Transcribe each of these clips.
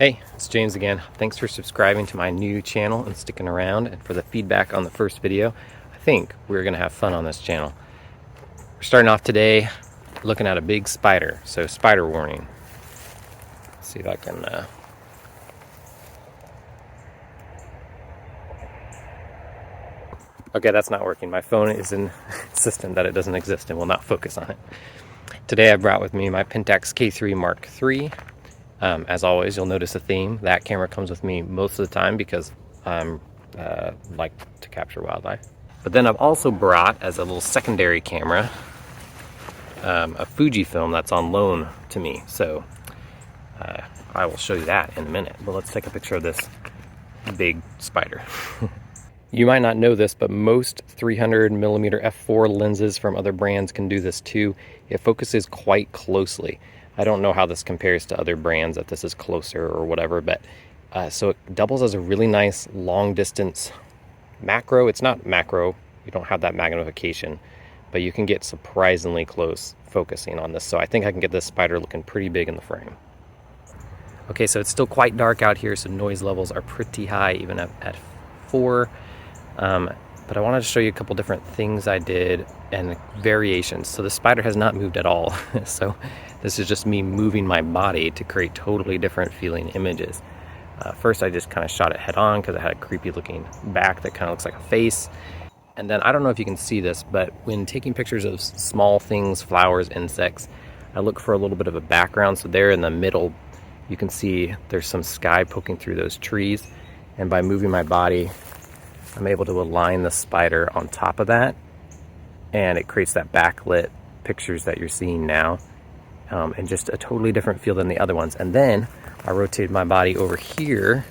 Hey, it's James again. Thanks for subscribing to my new channel and sticking around, and for the feedback on the first video. I think we're gonna have fun on this channel. We're starting off today looking at a big spider, so spider warning. Let's see if I can Okay, that's not working. My phone is insistent that it doesn't exist and will not focus on it. Today I brought with me my Pentax K-3 Mark III. As always, you'll notice a theme. That camera comes with me most of the time because I'm like to capture wildlife. But then I've also brought, as a little secondary camera, a Fujifilm that's on loan to me. So I will show you that in a minute. But let's take a picture of this big spider. You might not know this, but most 300mm f4 lenses from other brands can do this too. It focuses quite closely. I don't know how this compares to other brands, if this is closer or whatever, but so it doubles as a really nice long distance macro. It's not macro, you don't have that magnification, but you can get surprisingly close focusing on this. So I think I can get this spider looking pretty big in the frame. Okay, so it's still quite dark out here, so noise levels are pretty high even at 4. But I wanted to show you a couple different things I did and variations. So the spider has not moved at all. So this is just me moving my body to create totally different feeling images. First, I just kind of shot it head on because it had a creepy looking back that kind of looks like a face. And then I don't know if you can see this, but when taking pictures of small things, flowers, insects, I look for a little bit of a background. So there in the middle, you can see there's some sky poking through those trees. And by moving my body, I'm able to align the spider on top of that, and it creates that backlit pictures that you're seeing now, and just a totally different feel than the other ones. And then I rotated my body over here,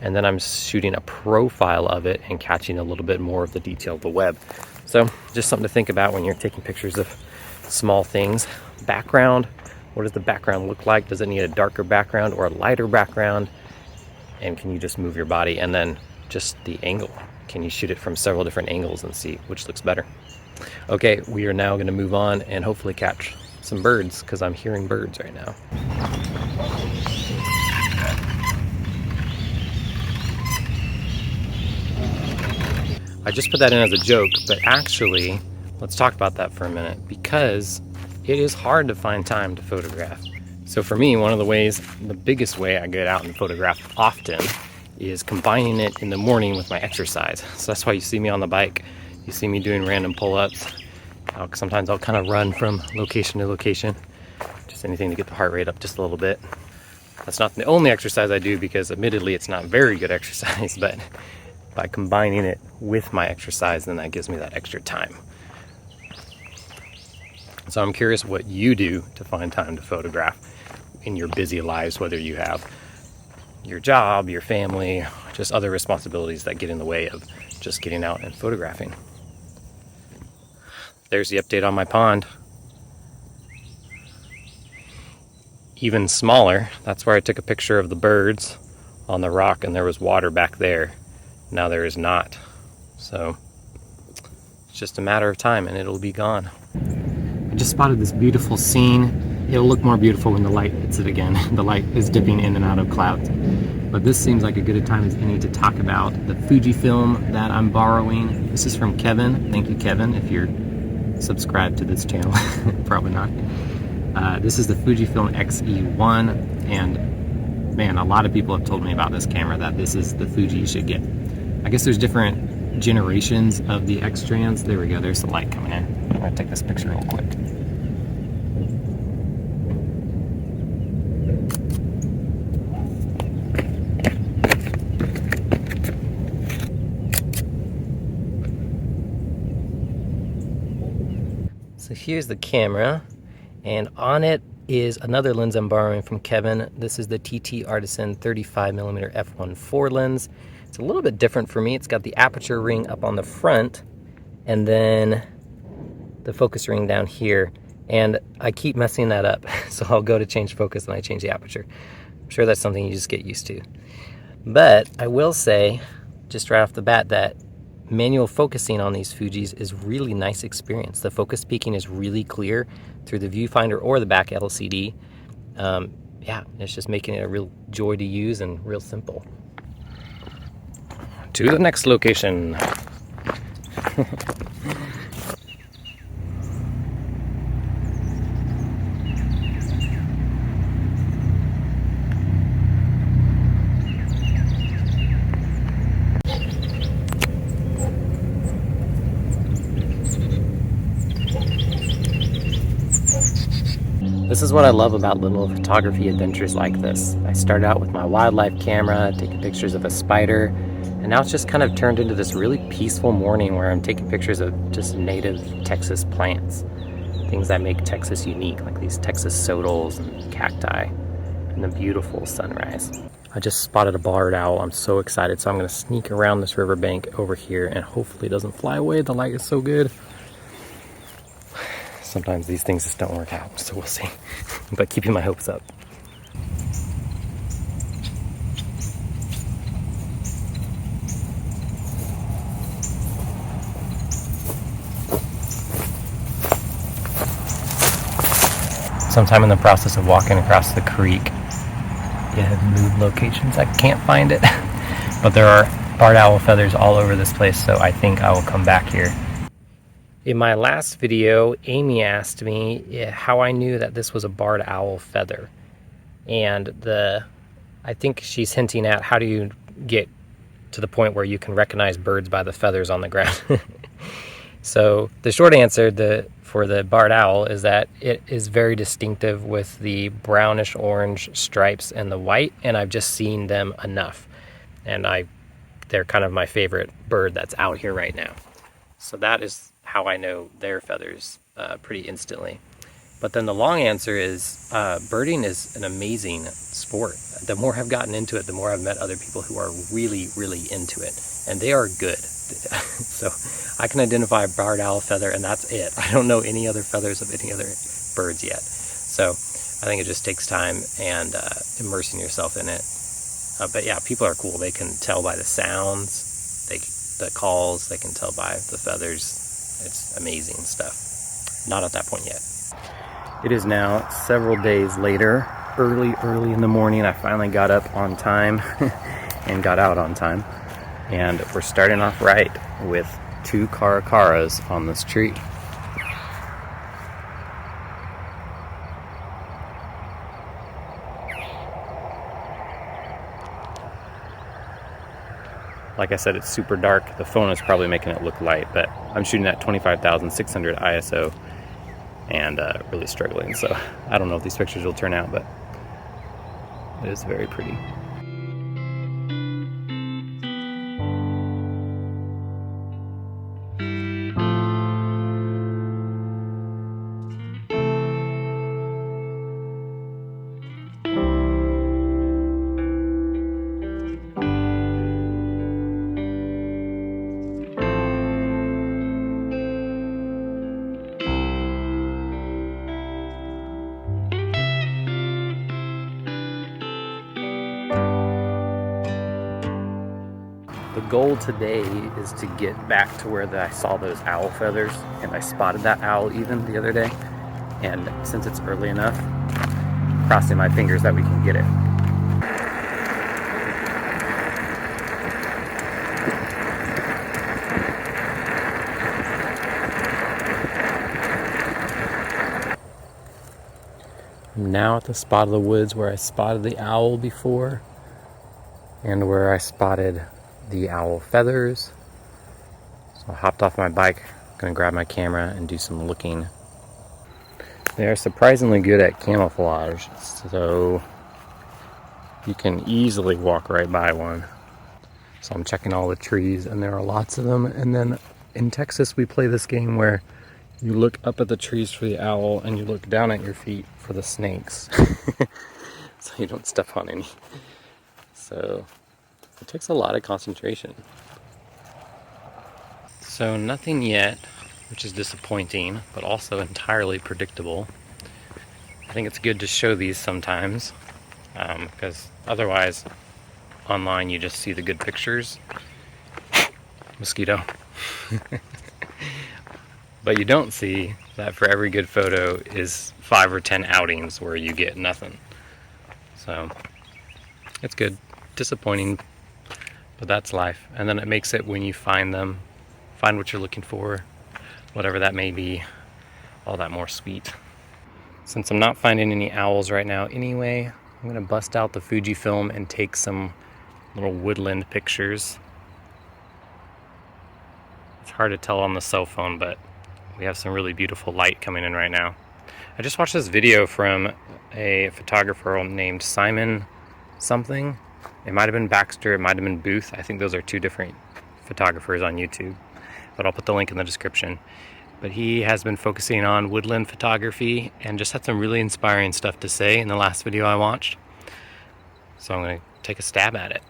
and then I'm shooting a profile of it and catching a little bit more of the detail of the web. So just something to think about when you're taking pictures of small things. Background, what does the background look like? Does it need a darker background or a lighter background? And can you just move your body? And then just the angle. Can you shoot it from several different angles and see which looks better? Okay, we are now going to move on and hopefully catch some birds, because I'm hearing birds right now. I just put that in as a joke, but actually, let's talk about that for a minute, because it is hard to find time to photograph. So for me, one of the ways, the biggest way I get out and photograph often is combining it in the morning with my exercise. So that's why you see me on the bike, you see me doing random pull-ups. Sometimes I'll kind of run from location to location, just anything to get the heart rate up just a little bit. That's not the only exercise I do, because admittedly it's not very good exercise, but by combining it with my exercise, then that gives me that extra time. So I'm curious what you do to find time to photograph in your busy lives, whether you have your job, your family, just other responsibilities that get in the way of just getting out and photographing. There's the update on my pond. Even smaller, that's where I took a picture of the birds on the rock, and there was water back there. Now there is not. So it's just a matter of time and it'll be gone. I just spotted this beautiful scene. It'll look more beautiful when the light hits it again. The light is dipping in and out of clouds. But this seems like a good a time as any to talk about the Fujifilm that I'm borrowing. This is from Kevin. Thank you, Kevin, if you're subscribed to this channel. Probably not. This is the Fujifilm X-E1, and man, a lot of people have told me about this camera, that this is the Fuji you should get. I guess there's different generations of the X strands. There we go, there's the light coming in. I'm gonna take this picture real quick. So here's the camera, and on it is another lens I'm borrowing from Kevin. This is the TT Artisan 35mm f1.4 lens. It's a little bit different for me. It's got the aperture ring up on the front, and then the focus ring down here. And I keep messing that up, so I'll go to change focus and I change the aperture. I'm sure that's something you just get used to. But I will say, just right off the bat, that manual focusing on these Fujis is really nice experience. The focus peaking is really clear through the viewfinder or the back LCD. yeah, it's just making it a real joy to use and real simple. To the next location. This is what I love about little photography adventures like this. I started out with my wildlife camera, taking pictures of a spider, and now it's just kind of turned into this really peaceful morning where I'm taking pictures of just native Texas plants. Things that make Texas unique, like these Texas sodals and cacti, and the beautiful sunrise. I just spotted a barred owl. I'm so excited, so I'm gonna sneak around this riverbank over here and hopefully it doesn't fly away. The light is so good. Sometimes these things just don't work out, so we'll see. But keeping my hopes up. Sometime in the process of walking across the creek, it had moved locations. I can't find it, but there are barred owl feathers all over this place, so I think I will come back here. In my last video, Amy asked me how I knew that this was a barred owl feather. And I think she's hinting at how do you get to the point where you can recognize birds by the feathers on the ground. So the short answer for the barred owl is that it is very distinctive with the brownish orange stripes and the white, and I've just seen them enough. And they're kind of my favorite bird that's out here right now. So that is how I know their feathers pretty instantly. But then the long answer is birding is an amazing sport. The more I've gotten into it, the more I've met other people who are really, really into it. And they are good. So I can identify a barred owl feather and that's it. I don't know any other feathers of any other birds yet. So I think it just takes time and immersing yourself in it. But yeah, people are cool. They can tell by the sounds, the calls, they can tell by the feathers. It's amazing stuff. Not at that point yet. It is now several days later, early in the morning. I finally got up on time and got out on time. And we're starting off right with 2 caracaras on this tree. Like I said, it's super dark. The phone is probably making it look light, but I'm shooting at 25,600 ISO and really struggling. So I don't know if these pictures will turn out, but it is very pretty. The goal today is to get back to where I saw those owl feathers, and I spotted that owl even the other day. And since it's early enough, crossing my fingers that we can get it. I'm now at the spot of the woods where I spotted the owl before, and where I spotted the owl feathers. So I hopped off my bike, gonna grab my camera and do some looking. They are surprisingly good at camouflage, so you can easily walk right by one. So I'm checking all the trees and there are lots of them. And then in Texas we play this game where you look up at the trees for the owl and you look down at your feet for the snakes. So you don't step on any. So it takes a lot of concentration. So nothing yet, which is disappointing, but also entirely predictable. I think it's good to show these sometimes, because otherwise online you just see the good pictures. Mosquito. But you don't see that for every good photo is 5 or 10 outings where you get nothing. So it's good. Disappointing, but that's life. And then it makes it, when you find them, find what you're looking for, whatever that may be, all that more sweet. Since I'm not finding any owls right now anyway, I'm gonna bust out the Fujifilm and take some little woodland pictures. It's hard to tell on the cell phone, but we have some really beautiful light coming in right now. I just watched this video from a photographer named Simon something. It might have been Baxter, it might have been Booth. I think those are two different photographers on YouTube, but I'll put the link in the description. But he has been focusing on woodland photography and just had some really inspiring stuff to say in the last video I watched. So I'm going to take a stab at it.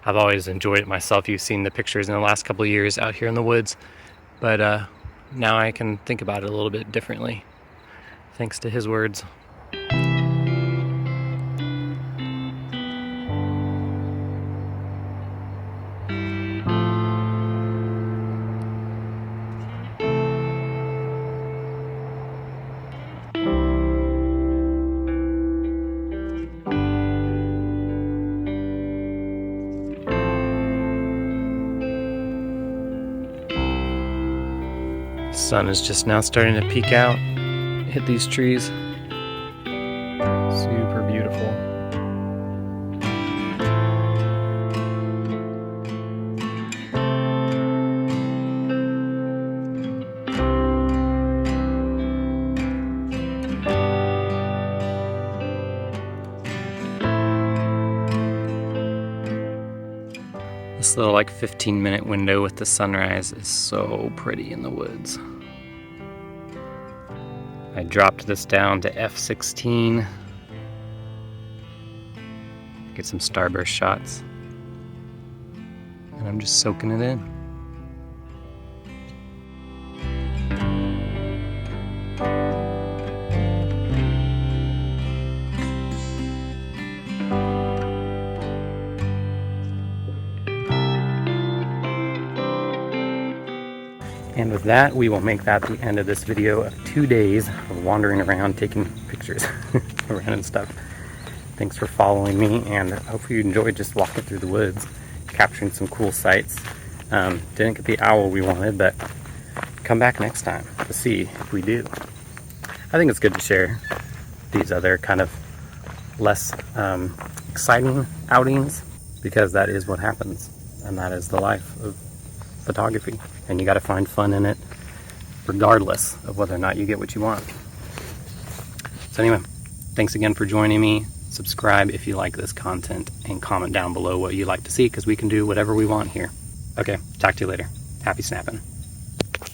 I've always enjoyed it myself. You've seen the pictures in the last couple of years out here in the woods, but now I can think about it a little bit differently, thanks to his words. The sun is just now starting to peek out, hit these trees. Super beautiful. This little 15-minute window with the sunrise is so pretty in the woods. I dropped this down to f/16. Get some starburst shots. And I'm just soaking it in. And with that, we will make that the end of this video of 2 days of wandering around taking pictures of random stuff. Thanks for following me, and hopefully you enjoyed just walking through the woods, capturing some cool sights. Didn't get the owl we wanted, but come back next time to see if we do. I think it's good to share these other kind of less exciting outings, because that is what happens, and that is the life of photography, and you got to find fun in it regardless of whether or not you get what you want. So anyway, thanks again for joining me. Subscribe if you like this content, and comment down below what you'd like to see, because we can do whatever we want here. Okay, talk to you later. Happy snapping.